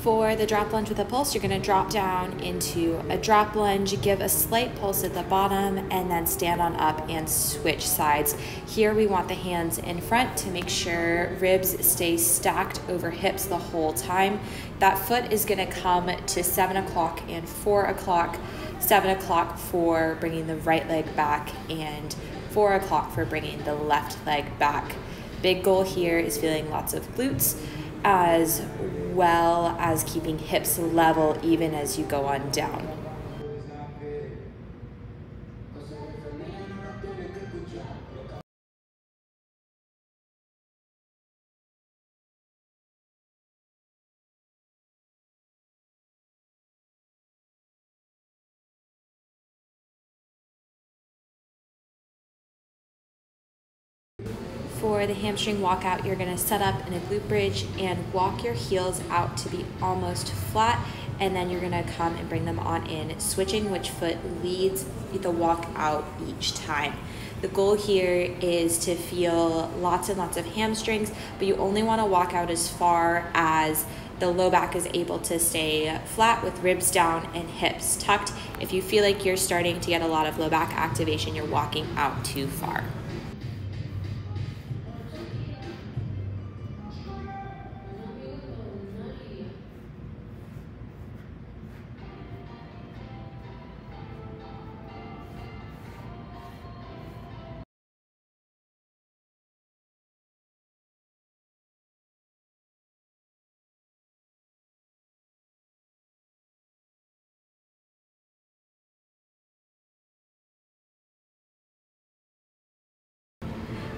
For the drop lunge with a pulse, you're going to drop down into a drop lunge, give a slight pulse at the bottom, and then stand on up and switch sides. Here we want the hands in front to make sure ribs stay stacked over hips the whole time. That foot is going to come to 7 o'clock and 4 o'clock. 7 o'clock for bringing the right leg back and 4 o'clock for bringing the left leg back. Big goal here is feeling lots of glutes, as well as keeping hips level even as you go on down. For the hamstring walk out, you're going to set up in a glute bridge and walk your heels out to be almost flat, and then you're going to come and bring them on in, switching which foot leads the walk out each time. The goal here is to feel lots and lots of hamstrings, but you only want to walk out as far as the low back is able to stay flat with ribs down and hips tucked. If you feel like you're starting to get a lot of low back activation, you're walking out too far.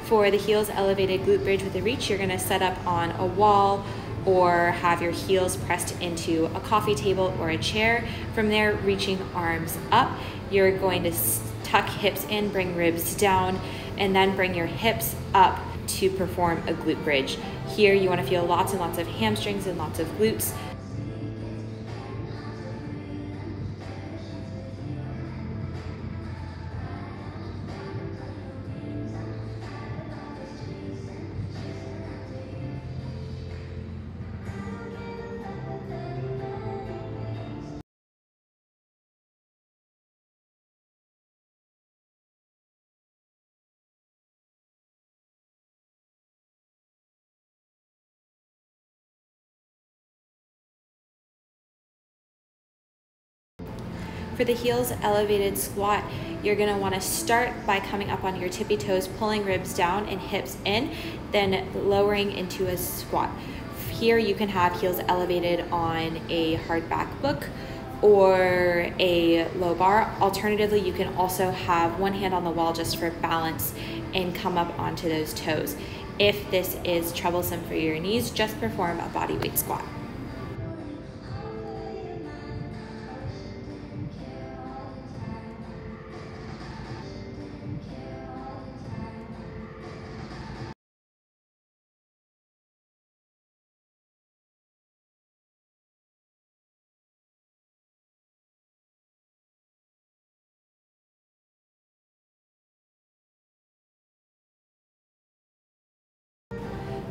For the heels elevated glute bridge with a reach, you're going to set up on a wall or have your heels pressed into a coffee table or a chair. From there, reaching arms up, you're going to tuck hips in, bring ribs down, and then bring your hips up to perform a glute bridge. Here, you want to feel lots and lots of hamstrings and lots of glutes. For the heels elevated squat, you're going to want to start by coming up on your tippy toes, pulling ribs down and hips in, then lowering into a squat. Here you can have heels elevated on a hard back book or a low bar. Alternatively, you can also have one hand on the wall just for balance and come up onto those toes. If this is troublesome for your knees, just perform a body weight squat.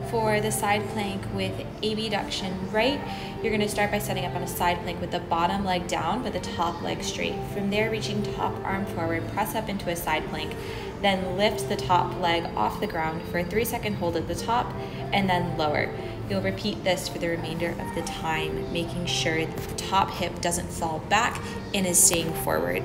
For the side plank with abduction right, you're going to start by setting up on a side plank with the bottom leg down but the top leg straight. From there, reaching top arm forward, press up into a side plank, then lift the top leg off the ground for a 3-second hold at the top and then lower. You'll repeat this for the remainder of the time, making sure that the top hip doesn't fall back and is staying forward.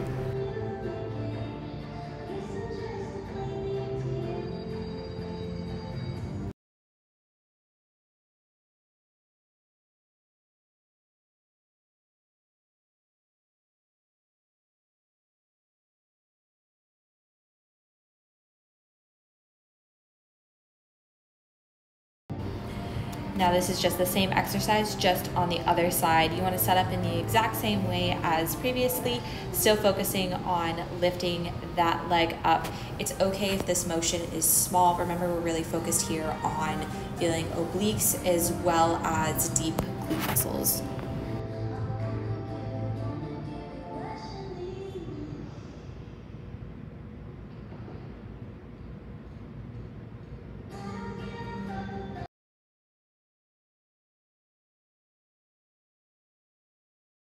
Now this is just the same exercise, just on the other side. You want to set up in the exact same way as previously, still focusing on lifting that leg up. It's okay if this motion is small. Remember, we're really focused here on feeling obliques as well as deep glute muscles.